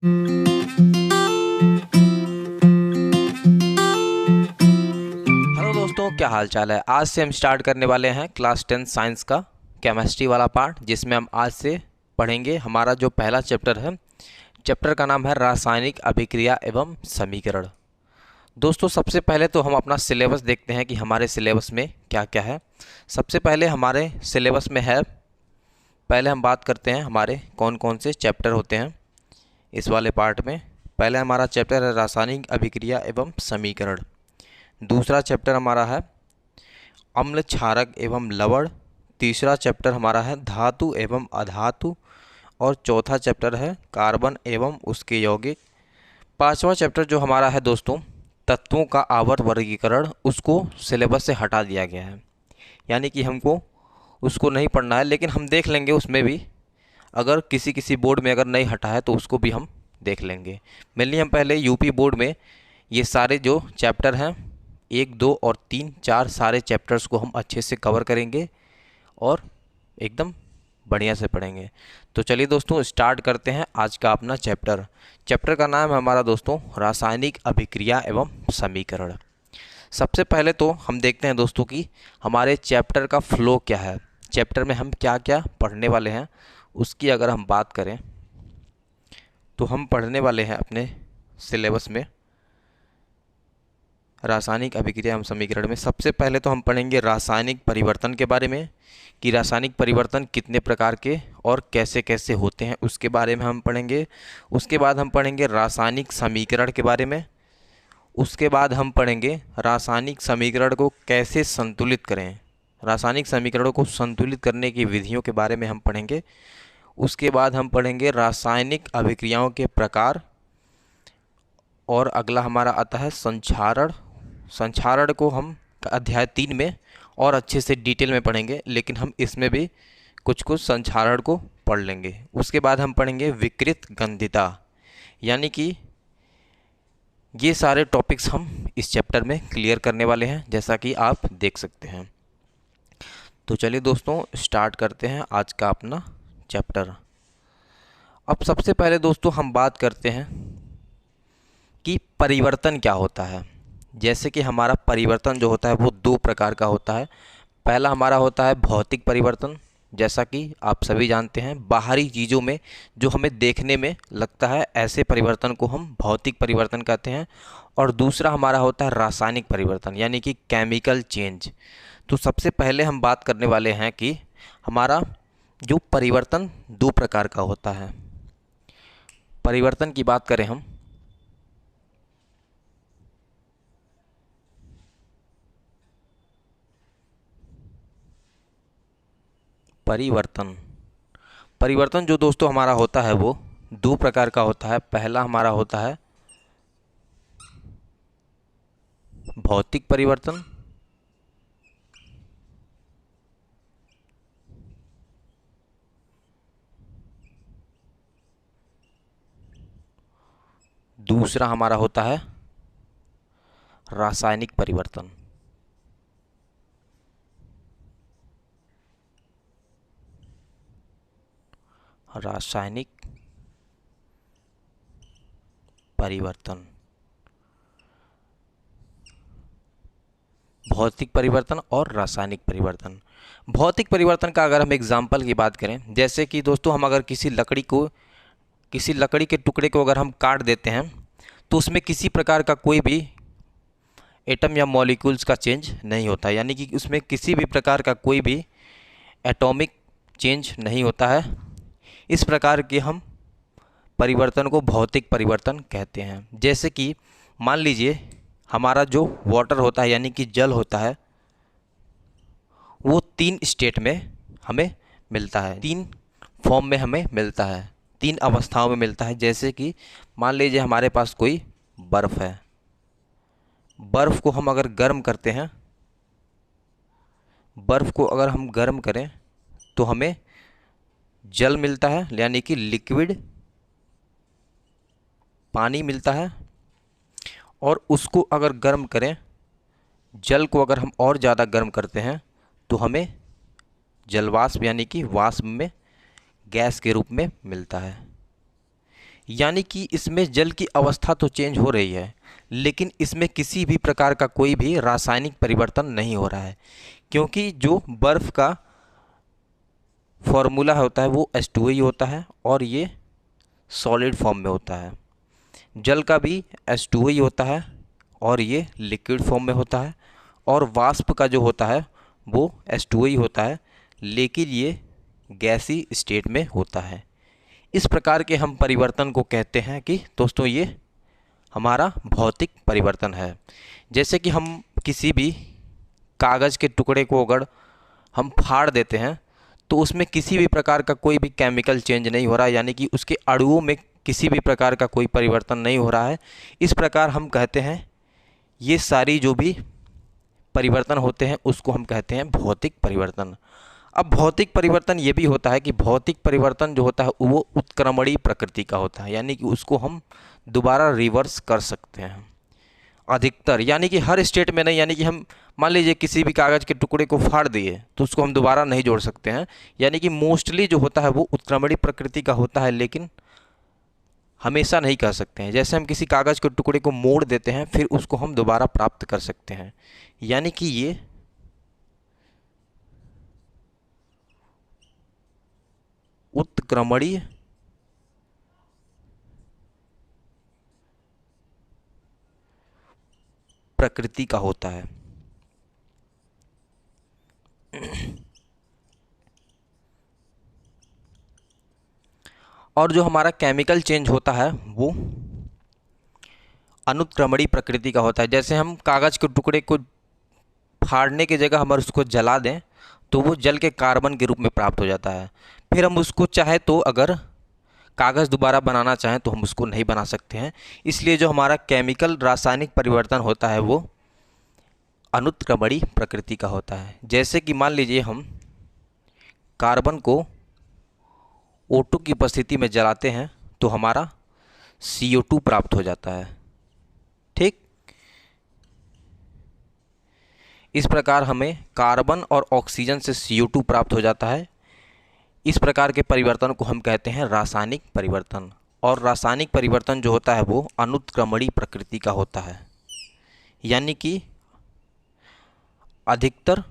Hello दोस्तों, क्या हाल चाल है। आज से हम स्टार्ट करने वाले हैं क्लास 10 साइंस का केमिस्ट्री वाला पार्ट, जिसमें हम आज से पढ़ेंगे हमारा जो पहला चैप्टर है। चैप्टर का नाम है रासायनिक अभिक्रिया एवं समीकरण। दोस्तों, सबसे पहले तो हम अपना सिलेबस देखते हैं कि हमारे सिलेबस में क्या क्या है। सबसे पहले हमारे सिलेबस में है, पहले हम बात करते हैं हमारे कौन कौन से चैप्टर होते हैं इस वाले पार्ट में। पहले हमारा चैप्टर है रासायनिक अभिक्रिया एवं समीकरण। दूसरा चैप्टर हमारा है अम्ल क्षारक एवं लवण। तीसरा चैप्टर हमारा है धातु एवं अधातु। और चौथा चैप्टर है कार्बन एवं उसके यौगिक। पांचवा चैप्टर जो हमारा है दोस्तों, तत्वों का आवर्त वर्गीकरण, उसको सिलेबस से हटा दिया गया है, यानी कि हमको उसको नहीं पढ़ना है, लेकिन हम देख लेंगे उसमें भी। अगर किसी किसी बोर्ड में अगर नहीं हटा है तो उसको भी हम देख लेंगे। मेनली हम पहले यूपी बोर्ड में ये सारे जो चैप्टर हैं 1, 2 और 3, 4 सारे चैप्टर्स को हम अच्छे से कवर करेंगे और एकदम बढ़िया से पढ़ेंगे। तो चलिए दोस्तों, स्टार्ट करते हैं आज का अपना चैप्टर। चैप्टर का नाम है हमारा दोस्तों रासायनिक अभिक्रिया एवं समीकरण। सबसे पहले तो हम देखते हैं दोस्तों कि हमारे चैप्टर का फ्लो क्या है, चैप्टर में हम क्या क्या पढ़ने वाले हैं। उसकी अगर हम बात करें तो हम पढ़ने वाले हैं अपने सिलेबस में रासायनिक अभिक्रिया एवं समीकरण में सबसे पहले तो हम पढ़ेंगे रासायनिक परिवर्तन के बारे में, कि रासायनिक परिवर्तन कितने प्रकार के और कैसे कैसे होते हैं उसके बारे में हम पढ़ेंगे। उसके बाद हम पढ़ेंगे रासायनिक समीकरण के बारे में। उसके बाद हम पढ़ेंगे रासायनिक समीकरण को कैसे संतुलित करें, रासायनिक समीकरणों को संतुलित करने की विधियों के बारे में हम पढ़ेंगे। उसके बाद हम पढ़ेंगे रासायनिक अभिक्रियाओं के प्रकार। और अगला हमारा आता है संक्षारण। संक्षारण को हम अध्याय 3 में और अच्छे से डिटेल में पढ़ेंगे, लेकिन हम इसमें भी कुछ कुछ संक्षारण को पढ़ लेंगे। उसके बाद हम पढ़ेंगे विकृत गंधिता, यानी कि ये सारे टॉपिक्स हम इस चैप्टर में क्लियर करने वाले हैं, जैसा कि आप देख सकते हैं। तो चलिए दोस्तों, स्टार्ट करते हैं आज का अपना चैप्टर। अब सबसे पहले दोस्तों हम बात करते हैं कि परिवर्तन क्या होता है। जैसे कि हमारा परिवर्तन जो होता है वो 2 प्रकार का होता है। पहला हमारा होता है भौतिक परिवर्तन, जैसा कि आप सभी जानते हैं, बाहरी चीज़ों में जो हमें देखने में लगता है ऐसे परिवर्तन को हम भौतिक परिवर्तन कहते हैं। और दूसरा हमारा होता है रासायनिक परिवर्तन, यानी कि केमिकल चेंज। तो सबसे पहले हम बात करने वाले हैं कि हमारा जो परिवर्तन 2 प्रकार का होता है। परिवर्तन की बात करें हम, परिवर्तन परिवर्तन जो दोस्तों हमारा होता है वो 2 प्रकार का होता है। पहला हमारा होता है भौतिक परिवर्तन, दूसरा हमारा होता है रासायनिक परिवर्तन। रासायनिक परिवर्तन, भौतिक परिवर्तन और रासायनिक परिवर्तन। भौतिक परिवर्तन का अगर हम एग्जाम्पल की बात करें, जैसे कि दोस्तों हम अगर किसी लकड़ी के टुकड़े को अगर हम काट देते हैं तो उसमें किसी प्रकार का कोई भी एटम या मॉलिक्यूल्स का चेंज नहीं होता, यानी कि उसमें किसी भी प्रकार का कोई भी एटॉमिक चेंज नहीं होता है। इस प्रकार के हम परिवर्तन को भौतिक परिवर्तन कहते हैं। जैसे कि मान लीजिए हमारा जो वाटर होता है, यानी कि जल होता है, वो 3 स्टेट में हमें मिलता है, 3 फॉर्म में हमें मिलता है, 3 अवस्थाओं में मिलता है। जैसे कि मान लीजिए हमारे पास कोई बर्फ़ है, बर्फ़ को हम अगर गर्म करते हैं, बर्फ़ को अगर हम गर्म करें तो हमें जल मिलता है, यानी कि लिक्विड पानी मिलता है। और उसको अगर गर्म करें, जल को अगर हम और ज़्यादा गर्म करते हैं तो हमें जलवाष्प, यानी कि वाष्प में गैस के रूप में मिलता है। यानी कि इसमें जल की अवस्था तो चेंज हो रही है, लेकिन इसमें किसी भी प्रकार का कोई भी रासायनिक परिवर्तन नहीं हो रहा है, क्योंकि जो बर्फ़ का फॉर्मूला होता है वो H2O ही होता है और ये सॉलिड फॉर्म में होता है। जल का भी H2O ही होता है और ये लिक्विड फॉर्म में होता है, और वाष्प का जो होता है वो H2O ही होता है, लेकिन ये गैसी स्टेट में होता है। इस प्रकार के हम परिवर्तन को कहते हैं कि दोस्तों ये हमारा भौतिक परिवर्तन है। जैसे कि हम किसी भी कागज़ के टुकड़े को अगर हम फाड़ देते हैं तो उसमें किसी भी प्रकार का कोई भी केमिकल चेंज नहीं हो रहा है, यानी कि उसके अणुओं में किसी भी प्रकार का कोई परिवर्तन नहीं हो रहा है। इस प्रकार हम कहते हैं ये सारी जो भी परिवर्तन होते हैं उसको हम कहते हैं भौतिक परिवर्तन। अब भौतिक परिवर्तन ये भी होता है कि भौतिक परिवर्तन जो होता है वो उत्क्रमणीय प्रकृति का होता है, यानी कि उसको हम दोबारा रिवर्स कर सकते हैं अधिकतर, यानी कि हर स्टेट में नहीं। यानी कि हम मान लीजिए किसी भी कागज़ के टुकड़े को फाड़ दिए तो उसको हम दोबारा नहीं जोड़ सकते हैं, यानी कि मोस्टली जो होता है वो उत्क्रमणीय प्रकृति का होता है, लेकिन हमेशा नहीं कर सकते हैं। जैसे हम किसी कागज़ के टुकड़े को मोड़ देते हैं फिर उसको हम दोबारा प्राप्त कर सकते हैं, यानी कि ये उत्क्रमणीय प्रकृति का होता है। और जो हमारा केमिकल चेंज होता है वो अनुत्क्रमणीय प्रकृति का होता है। जैसे हम कागज़ के टुकड़े को फाड़ने की जगह हम उसको जला दें तो वो जल के कार्बन के रूप में प्राप्त हो जाता है। फिर हम उसको चाहे तो अगर कागज़ दोबारा बनाना चाहें तो हम उसको नहीं बना सकते हैं। इसलिए जो हमारा केमिकल रासायनिक परिवर्तन होता है वो अनुत्क्रमणीय प्रकृति का होता है। जैसे कि मान लीजिए हम कार्बन को O2 की उपस्थिति में जलाते हैं तो हमारा CO2 प्राप्त हो जाता है। ठीक, इस प्रकार हमें कार्बन और ऑक्सीजन से CO2 प्राप्त हो जाता है। इस प्रकार के परिवर्तन को हम कहते हैं रासायनिक परिवर्तन। और रासायनिक परिवर्तन जो होता है वो अनुत्क्रमणीय प्रकृति का होता है, यानी कि अधिकतर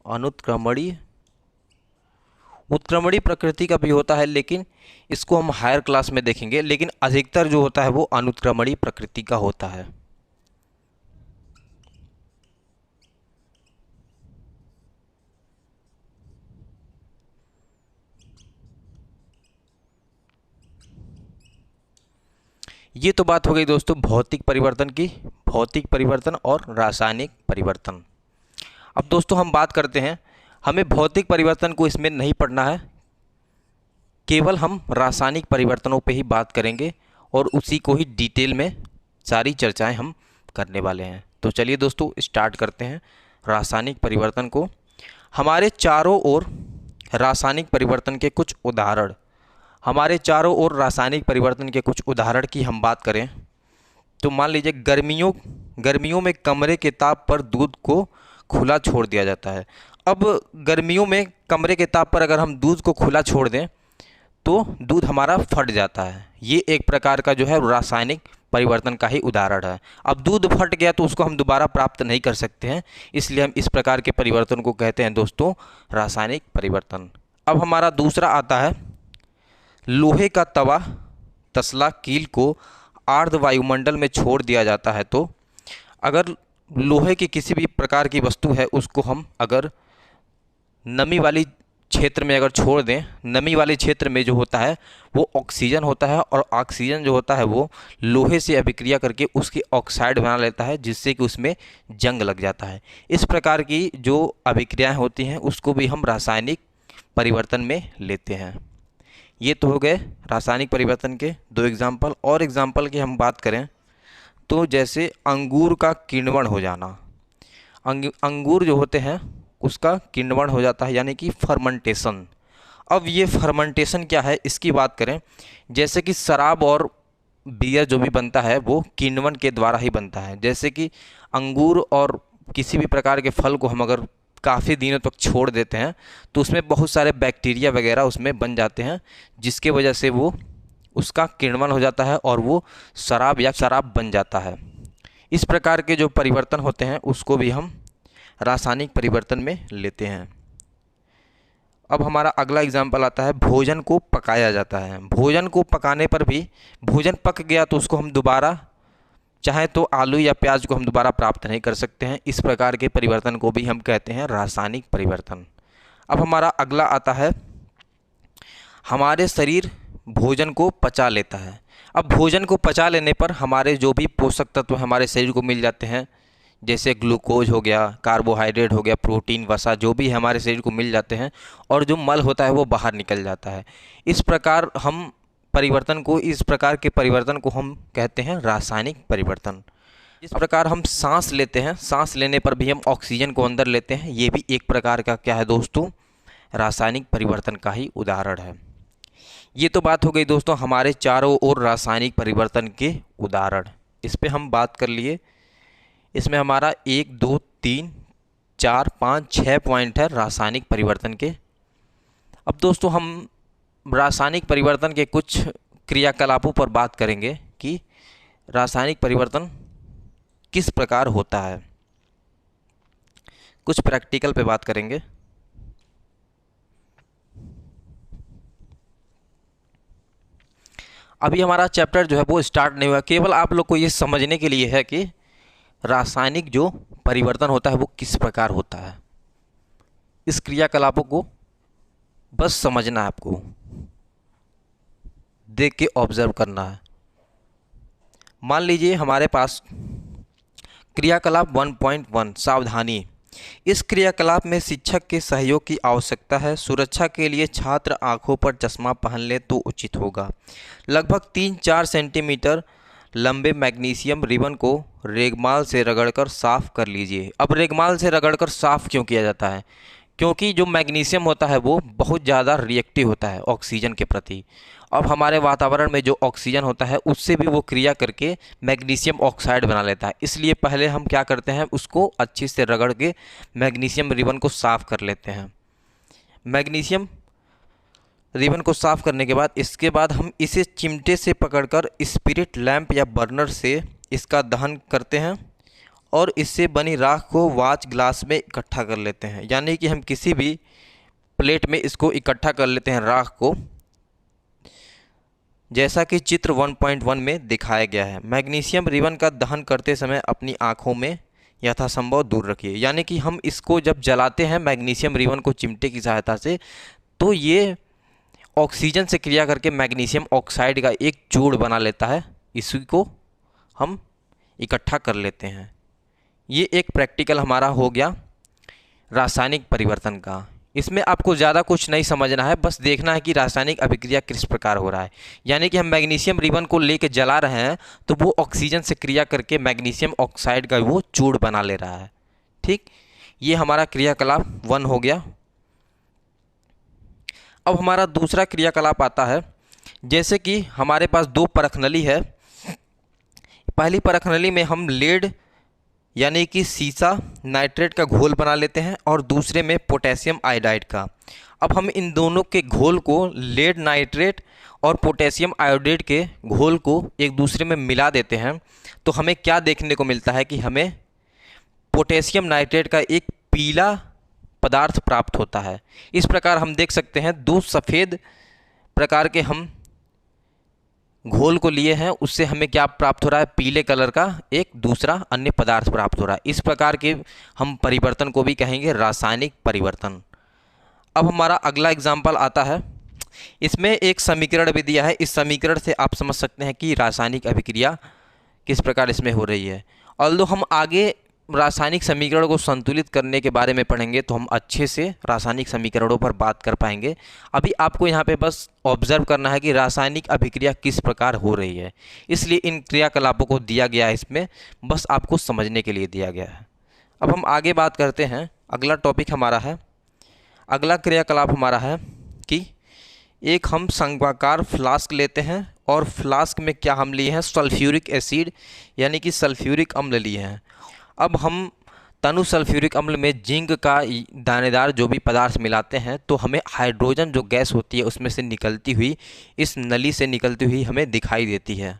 अनुत्क्रमणीय उत्क्रमणीय प्रकृति का भी होता है, लेकिन इसको हम हायर क्लास में देखेंगे। लेकिन अधिकतर जो होता है वो अनुत्क्रमणीय प्रकृति का होता है। ये तो बात हो गई दोस्तों भौतिक परिवर्तन की, भौतिक परिवर्तन और रासायनिक परिवर्तन। अब दोस्तों हम बात करते हैं, हमें भौतिक परिवर्तन को इसमें नहीं पढ़ना है, केवल हम रासायनिक परिवर्तनों पे ही बात करेंगे और उसी को ही डिटेल में सारी चर्चाएं हम करने वाले हैं। तो चलिए दोस्तों स्टार्ट करते हैं रासायनिक परिवर्तन को। हमारे चारों ओर रासायनिक परिवर्तन के कुछ उदाहरण, हमारे चारों ओर रासायनिक परिवर्तन के कुछ उदाहरण की हम बात करें तो मान लीजिए गर्मियों में कमरे के ताप पर दूध को खुला छोड़ दिया जाता है। अब गर्मियों में कमरे के ताप पर अगर हम दूध को खुला छोड़ दें तो दूध हमारा फट जाता है। ये एक प्रकार का जो है रासायनिक परिवर्तन का ही उदाहरण है। अब दूध फट गया तो उसको हम दोबारा प्राप्त नहीं कर सकते हैं, इसलिए हम इस प्रकार के परिवर्तन को कहते हैं दोस्तों रासायनिक परिवर्तन। अब हमारा दूसरा आता है, लोहे का तवा तसला कील को आर्द्र वायुमंडल में छोड़ दिया जाता है। तो अगर लोहे की किसी भी प्रकार की वस्तु है उसको हम अगर नमी वाली क्षेत्र में अगर छोड़ दें, नमी वाले क्षेत्र में जो होता है वो ऑक्सीजन होता है, और ऑक्सीजन जो होता है वो लोहे से अभिक्रिया करके उसकी ऑक्साइड बना लेता है, जिससे कि उसमें जंग लग जाता है। इस प्रकार की जो अभिक्रियाएं होती हैं उसको भी हम रासायनिक परिवर्तन में लेते हैं। ये तो हो गए रासायनिक परिवर्तन के दो एग्जाम्पल। और एग्जाम्पल की हम बात करें तो जैसे अंगूर का किण्वन हो जाना, अंगूर जो होते हैं उसका किण्वन हो जाता है, यानी कि फर्मेंटेशन। अब ये फर्मेंटेशन क्या है इसकी बात करें, जैसे कि शराब और बियर जो भी बनता है वो किण्वन के द्वारा ही बनता है। जैसे कि अंगूर और किसी भी प्रकार के फल को हम अगर काफ़ी दिनों तक छोड़ देते हैं तो उसमें बहुत सारे बैक्टीरिया वगैरह उसमें बन जाते हैं, जिसके वजह से वो उसका किण्वन हो जाता है और वो शराब या शराब बन जाता है। इस प्रकार के जो परिवर्तन होते हैं उसको भी हम रासायनिक परिवर्तन में लेते हैं। अब हमारा अगला एग्जाम्पल आता है, भोजन को पकाया जाता है। भोजन को पकाने पर भी भोजन पक गया तो उसको हम दोबारा चाहे तो आलू या प्याज को हम दोबारा प्राप्त नहीं कर सकते हैं। इस प्रकार के परिवर्तन को भी हम कहते हैं रासायनिक परिवर्तन। अब हमारा अगला आता है, हमारे शरीर भोजन को पचा लेता है। अब भोजन को पचा लेने पर हमारे जो भी पोषक तत्व हमारे शरीर को मिल जाते हैं, जैसे ग्लूकोज हो गया, कार्बोहाइड्रेट हो गया, प्रोटीन, वसा, जो भी हमारे शरीर को मिल जाते हैं और जो मल होता है वो बाहर निकल जाता है। इस प्रकार के परिवर्तन को हम कहते हैं रासायनिक परिवर्तन। इस प्रकार हम सांस लेते हैं, सांस लेने पर भी हम ऑक्सीजन को अंदर लेते हैं, ये भी एक प्रकार का क्या है दोस्तों, रासायनिक परिवर्तन का ही उदाहरण है। ये तो बात हो गई दोस्तों हमारे चारों ओर रासायनिक परिवर्तन के उदाहरण, इस पे हम बात कर लिए। इसमें हमारा 1 2 3 4 5 6 पॉइंट है रासायनिक परिवर्तन के। अब दोस्तों हम रासायनिक परिवर्तन के कुछ क्रियाकलापों पर बात करेंगे कि रासायनिक परिवर्तन किस प्रकार होता है, कुछ प्रैक्टिकल पे बात करेंगे। अभी हमारा चैप्टर जो है वो स्टार्ट नहीं हुआ, केवल आप लोग को ये समझने के लिए है कि रासायनिक जो परिवर्तन होता है वो किस प्रकार होता है। इस क्रियाकलापों को बस समझना है, आपको देख के ऑब्जर्व करना है। मान लीजिए हमारे पास क्रियाकलाप 1.1 सावधानी। इस क्रियाकलाप में शिक्षक के सहयोग की आवश्यकता है। सुरक्षा के लिए छात्र आंखों पर चश्मा पहन ले तो उचित होगा। लगभग 3-4 सेंटीमीटर लंबे मैग्नीशियम रिबन को रेगमाल से रगड़कर साफ कर लीजिए। अब रेगमाल से रगड़कर साफ क्यों किया जाता है? क्योंकि जो मैग्नीशियम होता है वो बहुत ज़्यादा रिएक्टिव होता है ऑक्सीजन के प्रति। अब हमारे वातावरण में जो ऑक्सीजन होता है उससे भी वो क्रिया करके मैग्नीशियम ऑक्साइड बना लेता है। इसलिए पहले हम क्या करते हैं, उसको अच्छे से रगड़ के मैग्नीशियम रिबन को साफ़ कर लेते हैं। मैग्नीशियम रिबन को साफ़ करने के बाद इसके बाद हम इसे चिमटे से पकड़कर स्पिरिट लैंप या बर्नर से इसका दहन करते हैं और इससे बनी राख को वाच ग्लास में इकट्ठा कर लेते हैं। यानी कि हम किसी भी प्लेट में इसको इकट्ठा कर लेते हैं राख को, जैसा कि चित्र 1.1 में दिखाया गया है। मैग्नीशियम रिबन का दहन करते समय अपनी आँखों में यथासंभव दूर रखिए। यानी कि हम इसको जब जलाते हैं मैग्नीशियम रिबन को चिमटे की सहायता से, तो ये ऑक्सीजन से क्रिया करके मैग्नीशियम ऑक्साइड का एक चूड़ बना लेता है, इसी को हम इकट्ठा कर लेते हैं। ये एक प्रैक्टिकल हमारा हो गया रासायनिक परिवर्तन का। इसमें आपको ज़्यादा कुछ नहीं समझना है, बस देखना है कि रासायनिक अभिक्रिया किस प्रकार हो रहा है। यानी कि हम मैग्नीशियम रिबन को लेकर जला रहे हैं तो वो ऑक्सीजन से क्रिया करके मैग्नीशियम ऑक्साइड का वो चूड़ बना ले रहा है। ठीक, ये हमारा क्रियाकलाप 1 हो गया। अब हमारा दूसरा क्रियाकलाप आता है, जैसे कि हमारे पास 2 परखनली है। पहली परखनली में हम लेड यानी कि सीसा नाइट्रेट का घोल बना लेते हैं और दूसरे में पोटेशियम आयोडाइड का। अब हम इन दोनों के घोल को, लेड नाइट्रेट और पोटेशियम आयोडाइड के घोल को एक दूसरे में मिला देते हैं, तो हमें क्या देखने को मिलता है कि हमें पोटेशियम नाइट्रेट का एक पीला पदार्थ प्राप्त होता है। इस प्रकार हम देख सकते हैं 2 सफ़ेद प्रकार के हम घोल को लिए हैं, उससे हमें क्या प्राप्त हो रहा है, पीले कलर का एक दूसरा अन्य पदार्थ प्राप्त हो रहा है। इस प्रकार के हम परिवर्तन को भी कहेंगे रासायनिक परिवर्तन। अब हमारा अगला एग्जाम्पल आता है, इसमें एक समीकरण भी दिया है। इस समीकरण से आप समझ सकते हैं कि रासायनिक अभिक्रिया किस प्रकार इसमें हो रही है। ऑल्दो हम आगे रासायनिक समीकरण को संतुलित करने के बारे में पढ़ेंगे तो हम अच्छे से रासायनिक समीकरणों पर बात कर पाएंगे। अभी आपको यहाँ पे बस ऑब्जर्व करना है कि रासायनिक अभिक्रिया किस प्रकार हो रही है, इसलिए इन क्रियाकलापों को दिया गया है, इसमें बस आपको समझने के लिए दिया गया है। अब हम आगे बात करते हैं। अगला टॉपिक हमारा है, अगला क्रियाकलाप हमारा है कि एक हम शंक्वाकार फ्लास्क लेते हैं और फ्लास्क में क्या हम लिए हैं, सल्फ्यूरिक एसिड यानी कि सल्फ्यूरिक अम्ल लिए हैं। अब हम तनु सल्फ्यूरिक अम्ल में जिंक का दानेदार जो भी पदार्थ मिलाते हैं तो हमें हाइड्रोजन जो गैस होती है उसमें से निकलती हुई, इस नली से निकलती हुई हमें दिखाई देती है।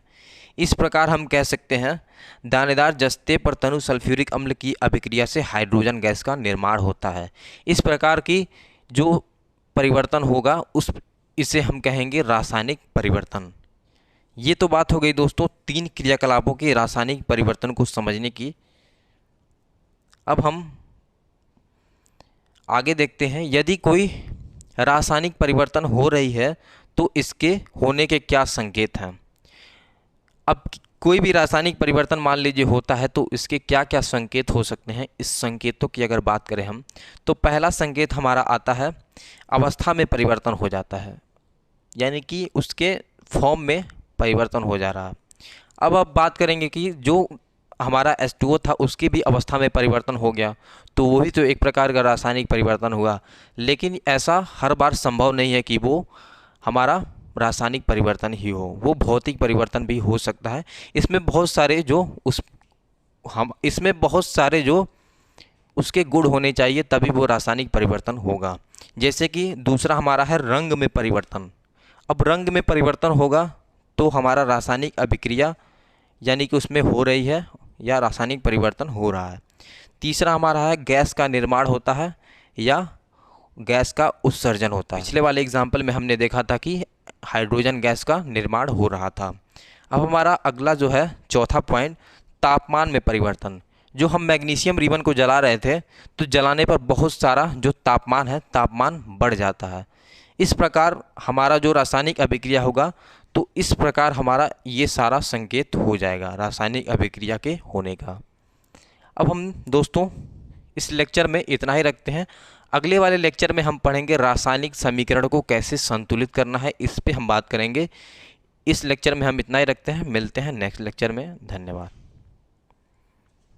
इस प्रकार हम कह सकते हैं दानेदार जस्ते पर तनु सल्फ्यूरिक अम्ल की अभिक्रिया से हाइड्रोजन गैस का निर्माण होता है। इस प्रकार की जो परिवर्तन होगा इसे हम कहेंगे रासायनिक परिवर्तन। ये तो बात हो गई दोस्तों 3 क्रियाकलापों के रासायनिक परिवर्तन को समझने की। अब हम आगे देखते हैं, यदि कोई रासायनिक परिवर्तन हो रही है तो इसके होने के क्या संकेत हैं। अब कोई भी रासायनिक परिवर्तन मान लीजिए होता है तो इसके क्या क्या संकेत हो सकते हैं। इस संकेतों की अगर बात करें हम तो पहला संकेत हमारा आता है अवस्था में परिवर्तन हो जाता है, यानी कि उसके फॉर्म में परिवर्तन हो जा रहा है। अब बात करेंगे कि जो हमारा H2O था उसकी भी अवस्था में परिवर्तन हो गया तो वो भी तो एक प्रकार का रासायनिक परिवर्तन हुआ, लेकिन ऐसा हर बार संभव नहीं है कि वो हमारा रासायनिक परिवर्तन ही हो, वो भौतिक परिवर्तन भी हो सकता है। इसमें बहुत सारे जो उसके गुण होने चाहिए तभी वो रासायनिक परिवर्तन होगा। जैसे कि दूसरा हमारा है रंग में परिवर्तन। अब रंग में परिवर्तन होगा तो हमारा रासायनिक अभिक्रिया यानी कि उसमें हो रही है या रासायनिक परिवर्तन हो रहा है। तीसरा हमारा है गैस का निर्माण होता है या गैस का उत्सर्जन होता है। पिछले वाले एग्जाम्पल में हमने देखा था कि हाइड्रोजन गैस का निर्माण हो रहा था। अब हमारा अगला जो है चौथा पॉइंट, तापमान में परिवर्तन। जो हम मैग्नीशियम रिबन को जला रहे थे तो जलाने पर बहुत सारा जो तापमान है, तापमान बढ़ जाता है। इस प्रकार हमारा जो रासायनिक अभिक्रिया होगा तो इस प्रकार हमारा ये सारा संकेत हो जाएगा रासायनिक अभिक्रिया के होने का। अब हम दोस्तों इस लेक्चर में इतना ही रखते हैं। अगले वाले लेक्चर में हम पढ़ेंगे रासायनिक समीकरण को कैसे संतुलित करना है, इस पे हम बात करेंगे। इस लेक्चर में हम इतना ही रखते हैं, मिलते हैं नेक्स्ट लेक्चर में। धन्यवाद।